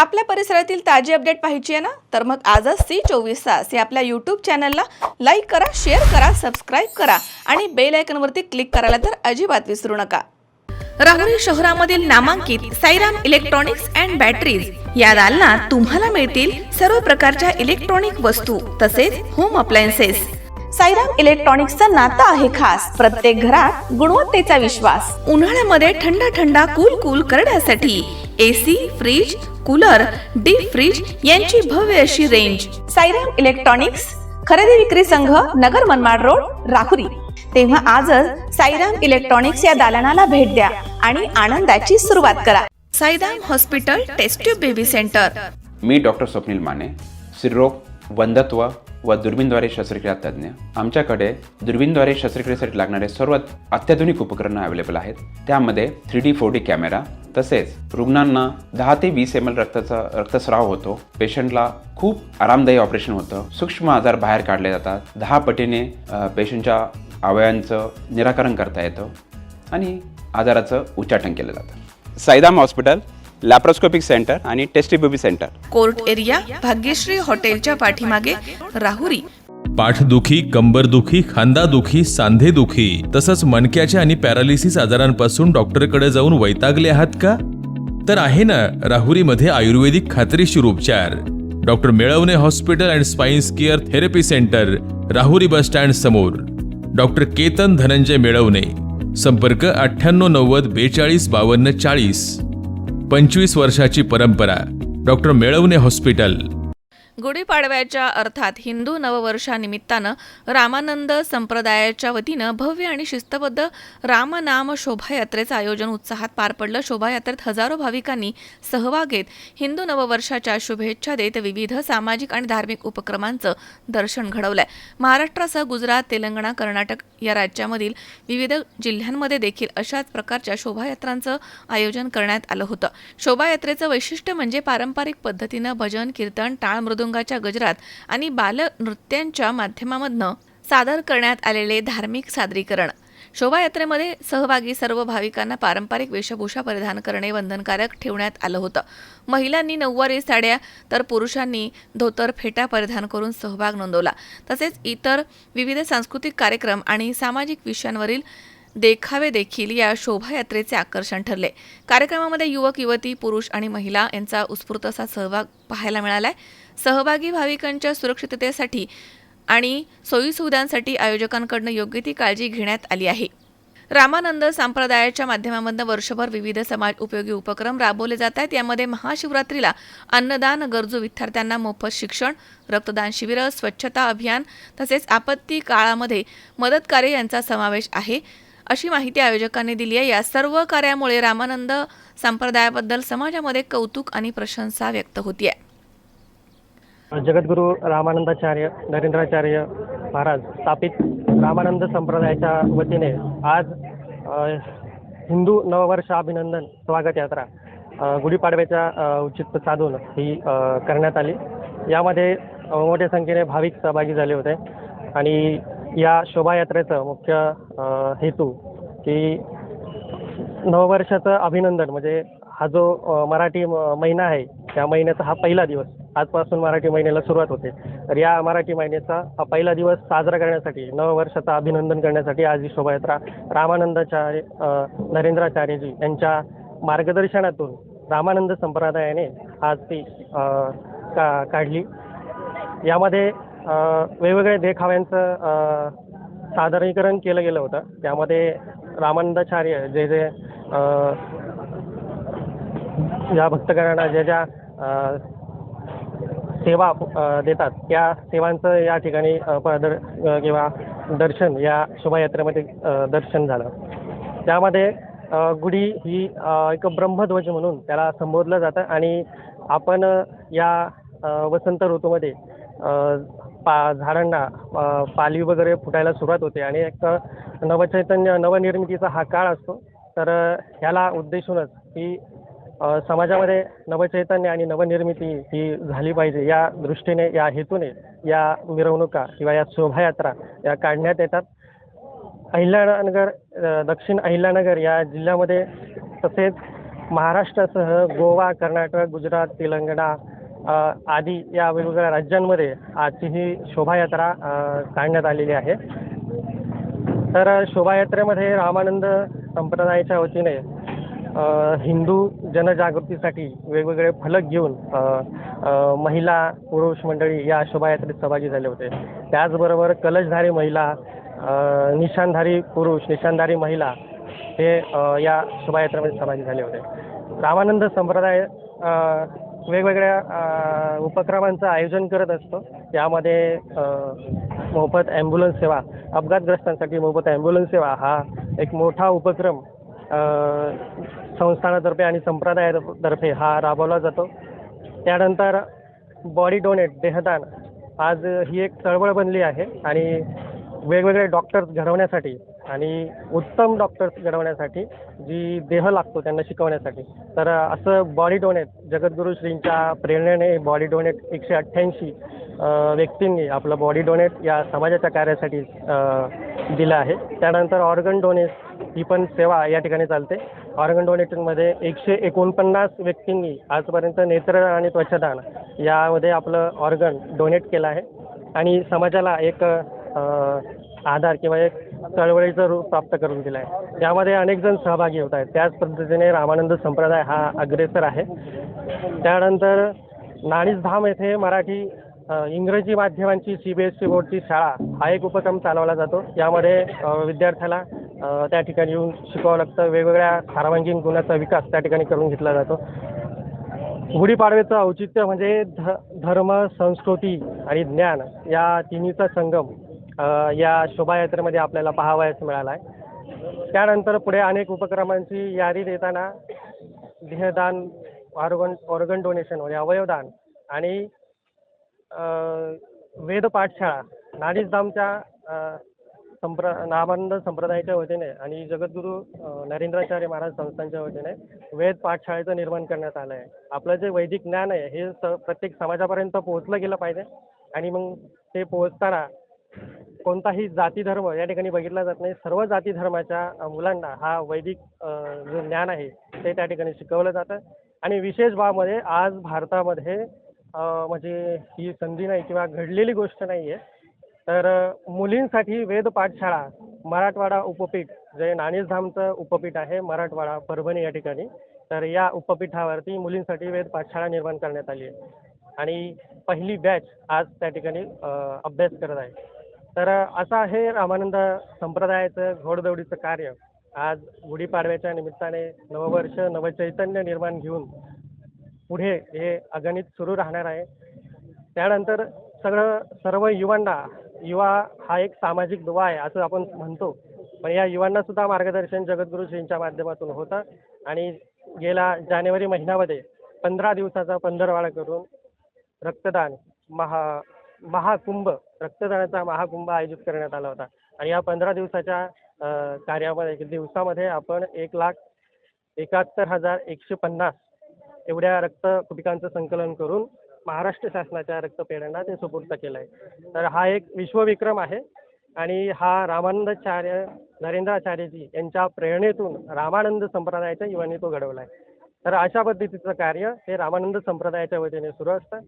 आपल्या परिसरातील ताजी अपडेट पाहिजे आहे ना, तर मग आजच C24 तास या आपल्या यूट्यूब चॅनलला लाईक करा, शेअर करा, सबस्क्राईब करा आणि बेल आयकॉनवरती क्लिक करायला तर अजिबात विसरू नका. राहुरी शहरामधील नामांकित साईराम इलेक्ट्रॉनिक्स अँड बॅटरीज या दालनात तुम्हाला मिळतील सर्व प्रकारच्या इलेक्ट्रॉनिक वस्तू तसेच होम अप्लायन्सेस. साईराम इलेक्ट्रॉनिक्सचं नातं आहे खास. प्रत्येक घरात गुणवत्तेचा विश्वास. उन्हाळ्यामध्ये थंड थंड कूल करण्यासाठी AC, fridge, cooler, deep freeze यांची भव्य अशी रेंज. साईराम इलेक्ट्रॉनिक्स खरेदी विक्री संघ, नगर मनमाड रोड, राहुरी. तेव्हा आजच साईराम इलेक्ट्रॉनिक्स या दालनाला भेट द्या आणि आनंदाची सुरुवात करा. Sairam hospital test tube baby centre. मी डॉक्टर स्वप्नील माने, स्त्रीरोग, वंध्यत्व व दुर्बीणद्वारे शस्त्रक्रिया तज्ज्ञ. आमच्याकडे दुर्बीणद्वारे शस्त्रक्रियेसाठी लागणारे सर्व अत्याधुनिक उपकरणं अवेलेबल आहेत. त्यामध्ये 3D 4D कॅमेरा, तसेच रुग्णांना 10 ते 20 ml रक्तस्राव होतो. पेशंटला खूप आरामदायी ऑपरेशन होतं. सूक्ष्म आजार बाहेर काढले जातात. 10 पटीने पेशंटच्या अवयवांचं निराकरण करता येतं आणि आजाराचं उच्चाटन केलं जातं. Sairam hospital, laparoscopic centre and test baby centre. Court area, Bhagyashree हॉटेलच्या पाठीमागे, राहुरी. पाठदुखी, कंबरदुखी, खांदादुखी, सांधेदुखी तसंच मणक्याच्या आणि पॅरालिसिस आजारांपासून डॉक्टरकडे जाऊन वैतागले आहात का? तर आहे ना राहुरीमध्ये आयुर्वेदिक खात्रीशीर उपचार. Doctor Melavane hospital and spine care therapy centre, Rahuri bus stand समोर. डॉक्टर केतन धनंजय मेळवणे. संपर्क 9890 42 52 40. 25 वर्षाची परंपरा. Doctor Melavane hospital. गुढीपाडव्याच्या अर्थात हिंदू नववर्षानिमित्तानं रामानंद संप्रदायाच्या वतीनं भव्य आणि शिस्तबद्ध रामनाम शोभायात्रेचं आयोजन उत्साहात पार पडलं. शोभायात्रेत हजारो भाविकांनी सहभाग घेत हिंदू नववर्षाच्या शुभेच्छा देत विविध सामाजिक आणि धार्मिक उपक्रमांचं दर्शन घडवलंय. महाराष्ट्रासह गुजरात, तेलंगणा, कर्नाटक या राज्यामधील विविध जिल्ह्यांमध्ये देखील अशाच प्रकारच्या शोभायात्रांचं आयोजन करण्यात आलं होतं. शोभायात्रेचं वैशिष्ट्य म्हणजे पारंपरिक पद्धतीनं भजन, कीर्तन, टाळ मृदुंगाच्या गजरात आणि बालनृत्यांच्या माध्यमामधनं सादर करण्यात आलेले धार्मिक सादरीकरण. शोभायात्रेमध्ये सहभागी सर्व भाविकांना पारंपरिक वेशभूषा परिधान करणे बंधनकारक ठेवण्यात आलं होतं. महिलांनी नऊवारी साड्या तर पुरुषांनी धोतर, फेटा परिधान करून सहभाग नोंदवला. तसेच इतर विविध सांस्कृतिक कार्यक्रम आणि सामाजिक विषयांवरील देखावे देखील या शोभायात्रेचे आकर्षण ठरले. कार्यक्रमामध्ये युवक, युवती, पुरुष आणि महिला यांचा उत्स्फूर्त असा सहभाग पाहायला मिळालाय. सहभागी भाविकांच्या सुरक्षिततेसाठी आणि सोयीसुविधांसाठी आयोजकांकडून योग्य ती काळजी घेण्यात आली आहे. रामानंद संप्रदायाच्या माध्यमामधून वर्षभर विविध समाज उपयोगी उपक्रम राबवले जात आहेत. यामध्ये महाशिवरात्रीला अन्नदान, गरजू विद्यार्थ्यांना मोफत शिक्षण, रक्तदान शिबिर, स्वच्छता अभियान तसेच आपत्ती काळामध्ये मदत कार्य यांचा समावेश आहे, अशी माहिती आयोजकांनी दिली आहे. या सर्व कार्यामुळे रामानंद संप्रदायाबद्दल समाजामध्ये कौतुक आणि प्रशंसा व्यक्त होतीये. जगद्गुरू रामानंदाचार्य नरेंद्राचार्य महाराज स्थापित रामानंद संप्रदायाच्या वतीने आज हिंदू नववर्ष अभिनंदन स्वागत यात्रा गुढीपाडव्याच्या औचित्य साधून ही करण्यात आली. यामध्ये मोठ्या संख्येने भाविक सहभागी झाले होते आणि या शोभायात्रेचं मुख्य हेतू की नववर्षाचं अभिनंदन म्हणजे हा जो मराठी महिना आहे त्या महिन्याचा हा पहिला दिवस, आजपासून मराठी महिन्याला सुरुवात होते. तर या मराठी महिन्याचा हा पहिला दिवस साजरा करण्यासाठी, नववर्षाचं अभिनंदन करण्यासाठी आज ही शोभायात्रा रामानंदाचार्य नरेंद्राचार्यजी यांच्या मार्गदर्शनातून रामानंद संप्रदायाने आज ती काढली. यामध्ये वेगवेगळ्या देखाव्यांचं सादरीकरण केलं गेलं होतं. त्यामध्ये रामानंदाचार्य जे या भक्तगणांना ज्या सेवा देतात त्या सेवांचं या ठिकाणी किंवा दर्शन या शोभायात्रेमध्ये दर्शन झालं. त्यामध्ये गुढी ही एक ब्रह्मध्वज म्हणून त्याला संबोधलं जातं आणि आपण या वसंत ऋतूमध्ये झाडांना पालवी वगैरे फुटायला सुरुवात होते आणि एक नवचैतन्य, नवनिर्मितीचा हा काळ असतो. तर ह्याला उद्देशूनच ही समाजामध्ये नवचैतन्य आणि नवनिर्मिती ही झाली पाहिजे या दृष्टीने, या हेतूने या मिरवणुका किंवा या शोभायात्रा या काढण्यात येतात. अहिल्यानगर, दक्षिण अहिल्यानगर या जिल्ह्यामध्ये तसेच महाराष्ट्रासह गोवा, कर्नाटक, गुजरात, तेलंगणा आदी या वेगवेगळ्या राज्यांमध्ये आजची ही शोभायात्रा काढण्यात आलेली आहे. तर शोभायात्रेमध्ये रामानंद संप्रदायाच्या वतीने हिंदू जनजागृतीसाठी वेगवेगळे फलक घेऊन महिला पुरुष मंडळी या शोभायात्रेत सहभागी झाले होते. त्याचबरोबर कलशधारी महिला, निशाणधारी पुरुष, निशाणधारी महिला हे या शोभायात्रेमध्ये सहभागी झाले होते. रामानंद संप्रदाय वेगवेगळ्या उपक्रमांचं आयोजन करत असतो. यामध्ये मोफत ॲम्ब्युलन्स सेवा, अपघातग्रस्तांसाठी मोफत ॲम्ब्युलन्स सेवा हा एक मोठा उपक्रम संस्थानातर्फे आणि संप्रदायातर्फे हा राबवला जातो. त्यानंतर बॉडी डोनेट, देहदान, आज ही एक चळवळ बनली आहे आणि वेगवेगळे डॉक्टर्स घडवण्यासाठी आणि उत्तम डॉक्टर्स घडवण्यासाठी जी देह लागतो त्यांना शिकवण्यासाठी, तर असं बॉडी डोनेट जगद्गुरू श्रींच्या प्रेरणेने बॉडी डोनेट 188 व्यक्तींनी आपलं बॉडी डोनेट या समाजाच्या कार्यासाठी दिलं आहे. त्यानंतर ऑर्गन डोनेट ही पण सेवा या ठिकाणी चालते. ऑर्गन डोनेटमध्ये 149 व्यक्तींनी आजपर्यंत नेत्र आणि त्वचादान यामध्ये आपलं ऑर्गन डोनेट केलं आहे आणि समाजाला एक आधार किंवा एक चळवळीचं रूप प्राप्त करून दिलं आहे. यामध्ये अनेक जण सहभागी होत आहेत. त्याच पद्धतीने रामानंद संप्रदाय हा अग्रेसर आहे. त्यानंतर नाणीजधाम येथे मराठी इंग्रजी माध्यमांची CBSE बोर्डची शाळा हा एक उपक्रम चालवला जातो. यामध्ये विद्यार्थ्याला त्या ठिकाणी येऊन शिकावं लागतं. वेगवेगळ्या सर्वांगीण गुणाचा विकास त्या ठिकाणी करून घेतला जातो. गुढीपाडव्याचं औचित्य म्हणजे धर्म, संस्कृती आणि ज्ञान या तिन्हीचा संगम या शोभायात्रेमध्ये आपल्याला पाहावयास मिळाला आहे. त्यानंतर पुढे अनेक उपक्रमांची यादी देताना देहदान, ऑर्गन डोनेशन म्हणजे अवयवदान आणि वेद पाठशाळा, नाणीजधामच्या रामानंद संप्रदायाच्या वतीने आणि जगद्गुरू नरेंद्राचार्य महाराज संस्थांच्या वतीने वेद पाठशाळेचं निर्माण करण्यात आलं आहे. आपलं जे वैदिक ज्ञान आहे हे प्रत्येक समाजापर्यंत पोहोचलं गेलं पाहिजे आणि मग ते पोहोचताना कोणताही जाती धर्म या ठिकाणी बघितला जात नाही. सर्व जाती धर्माच्या मुलांना हा वैदिक जो ज्ञान आहे ते त्या ठिकाणी शिकवलं जातं आणि विशेष बाबमध्ये आज भारतामध्ये म्हणजे ही संधी नाही किंवा घडलेली गोष्ट नाही आहे, तर मुलींसाठी वेद पाठशाळा मराठवाडा उपपीठ, जे नाणीजधामचं उपपीठ आहे मराठवाडा परभणी या ठिकाणी, तर या उपपीठावरती मुलींसाठी वेद पाठशाळा निर्माण करण्यात आली आहे आणि पहिली बॅच आज त्या ठिकाणी अभ्यास करत आहे. तर असं आहे रामानंद संप्रदायाचं घोडदौडीचं कार्य. आज गुढीपाडव्याच्या निमित्ताने नववर्ष नवचैतन्य निर्माण घेऊन पुढे हे अगणित सुरू राहणार आहे. त्यानंतर सर्व युवा हा एक सामाजिक दुवा आहे असं आपण म्हणतो, पण या युवांना सुद्धा मार्गदर्शन जगद्गुरू श्रींच्या माध्यमातून होतं आणि गेल्या जानेवारी महिन्यामध्ये 15 दिवसाचा पंधरवाडा करून रक्तदान महाकुंभ, रक्तदानाचा महाकुंभ आयोजित करण्यात आला होता आणि या 15 दिवसाच्या कार्यामध्ये दिवसामध्ये आपण 1,71,150 एवढ्या रक्तकुपिकांचं संकलन करून महाराष्ट्र शासनाच्या रक्तपेढ्यांना ते सुपूर्द केलं आहे. तर हा एक विश्वविक्रम आहे आणि हा रामानंदाचार्य नरेंद्राचार्यजी यांच्या प्रेरणेतून रामानंद संप्रदायाच्या युवांनी तो घडवला आहे. तर अशा पद्धतीचं कार्य हे रामानंद संप्रदायाच्या वतीने सुरू असतं.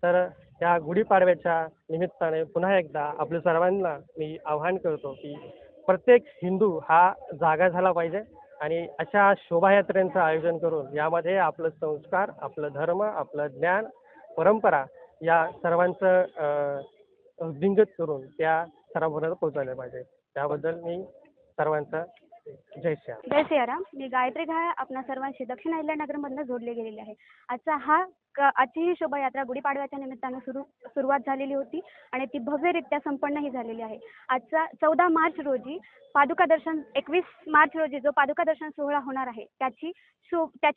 तर या गुढीपाडव्याच्या निमित्ताने पुन्हा एकदा आपल्या सर्वांना मी आवाहन करतो की प्रत्येक हिंदू हा जागा झाला पाहिजे आणि अशा शोभायात्रेंचं आयोजन करून यामध्ये आपलं संस्कार, आपलं धर्म, आपलं ज्ञान, परंपरा या सर्वांचं दिंगत करून त्या सर्वांपर्यंत पोहोचवलं पाहिजे. त्याबद्दल मी सर्वांचा जय श्रीराम. जय सियाराम. मी गायत्री घाय आपणा सर्वांशी दक्षिण अहिल्यानगरमधनं जोडले गेलेले आहे. आजची ही शोभायात्रा गुढीपाडव्याच्या निमित्तानं सुरुवात झालेली होती आणि ती भव्यरित्या संपन्नही झालेली आहे. आजचा 14 मार्च रोजी पादुका दर्शन, 21 मार्च रोजी जो पादुका दर्शन सोहळा होणार आहे त्याची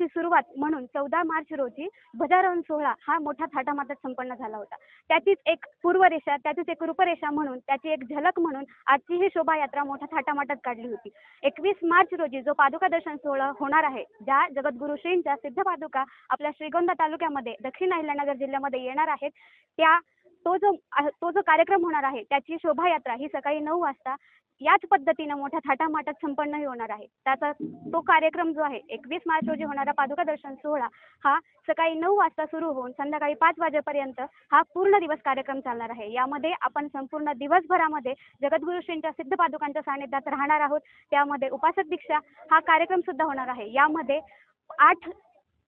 सुरुवात म्हणून 14 मार्च रोजी ध्वजारोहण सोहळा हा मोठ्या थाटामाटात संपन्न झाला होता. त्याचीच एक पूर्वरेषा, त्याचीच एक रूपरेषा म्हणून, त्याची एक झलक म्हणून आजची ही शोभायात्रा मोठ्या थाटामाटात काढली होती. 21 मार्च रोजी जो पादुका दर्शन सोहळा होणार आहे, ज्या जगद्गुरू श्रींच्या सिद्ध पादुका आपल्या श्रीगोंदा तालुक्यामध्ये दक्षिण अहिल्यानगर जिल्ह्यामध्ये येणार आहेत, त्या तो जो कार्यक्रम होणार आहे त्याची शोभायात्रा ही सकाळी 9 वाजता याच पद्धतीनं मोठ्या थाटामाटात संपन्नही होणार आहे. त्याचा तो कार्यक्रम जो आहे 21 मार्च रोजी होणारा पादुका दर्शन सोहळा हा सकाळी 9 वाजता सुरू होऊन संध्याकाळी 5 वाजेपर्यंत हा पूर्ण दिवस कार्यक्रम चालणार आहे. यामध्ये आपण संपूर्ण दिवसभरामध्ये जगद्गुरुश्रींच्या सिद्ध पादुकांच्या सानिध्यात राहणार आहोत. त्यामध्ये उपासक दीक्षा हा कार्यक्रम सुद्धा होणार आहे. यामध्ये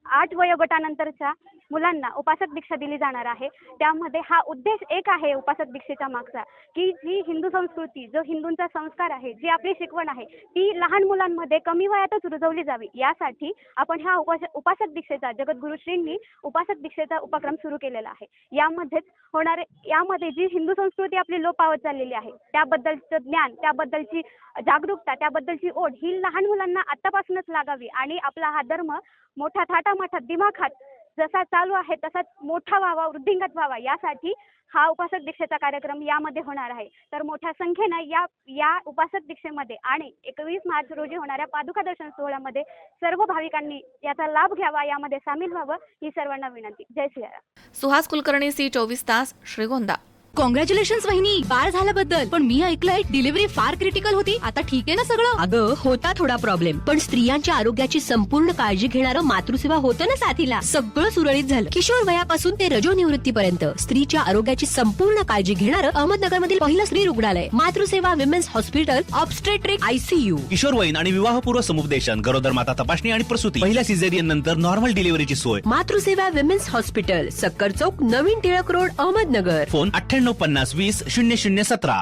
8 वयोगटानंतरच्या मुलांना उपासक दीक्षा दिली जाणार आहे. त्यामध्ये हा उद्देश एक आहे उपासक दीक्षेच्या मागचा, की जी हिंदू संस्कृती, जो हिंदूंचा संस्कार आहे, जी आपली शिकवण आहे ती लहान मुलांमध्ये कमी वयातच रुजवली जावी. यासाठी आपण ह्या उपासक दीक्षेचा जगद्गुरुश्रींनी उपासक दीक्षेचा उपक्रम सुरू केलेला आहे. यामध्ये जी हिंदू संस्कृती आपली लोप पावत चाललेली आहे त्याबद्दलचं ज्ञान, त्याबद्दलची जागरूकता, त्याबद्दलची ओढ ही लहान मुलांना आत्तापासूनच लागावी आणि आपला हा धर्म मोठ्या थाटामाठात दिमाखात जसा चालू आहे तसाच मोठा व्हावा, वृद्धिंगत व्हावा, यासाठी हा उपासक दीक्षेचा कार्यक्रम यामध्ये होणार आहे. तर मोठ्या संख्येनं या उपासक दीक्षेमध्ये आणि 21 मार्च रोजी होणाऱ्या पादुका दर्शन सोहळ्यामध्ये सर्व भाविकांनी याचा लाभ घ्यावा, यामध्ये सामील व्हावं ही सर्वांना विनंती. जय श्रीराम. सुहास कुलकर्णी, C24 तास, श्रीगोंदा. कॉंग्रॅच्युलेशन्स वहिनी, बाळ झाल्याबद्दल. पण मी ऐकलंय डिलिव्हरी फार क्रिटिकल होती. आता ठीक आहे ना सगळं? अगं होता थोडा प्रॉब्लेम, पण स्त्रियांच्या आरोग्याची संपूर्ण काळजी घेणारं मातृसेवा होतं ना साथीला. सगळं सुरळीत झालं. किशोर वयापासून ते रजोनिवृत्तीपर्यंत स्त्रीच्या आरोग्याची संपूर्ण काळजी घेणारं अहमदनगर मधील पहिलं स्त्री रुग्णालय Matruseva women's hospital, obstetric ICU. किशोरवयीन आणि विवाहपूर्व समुपदेशन, गरोदर माता तपासणी आणि प्रसूती, पहिल्या सिझेरियन नंतर नॉर्मल डिलिव्हरीची सोय. मातृसेवा विमेन्स हॉस्पिटल, सक्कर चौक, नवीन टिळक रोड, अहमदनगर. फोन 9850 20 0017.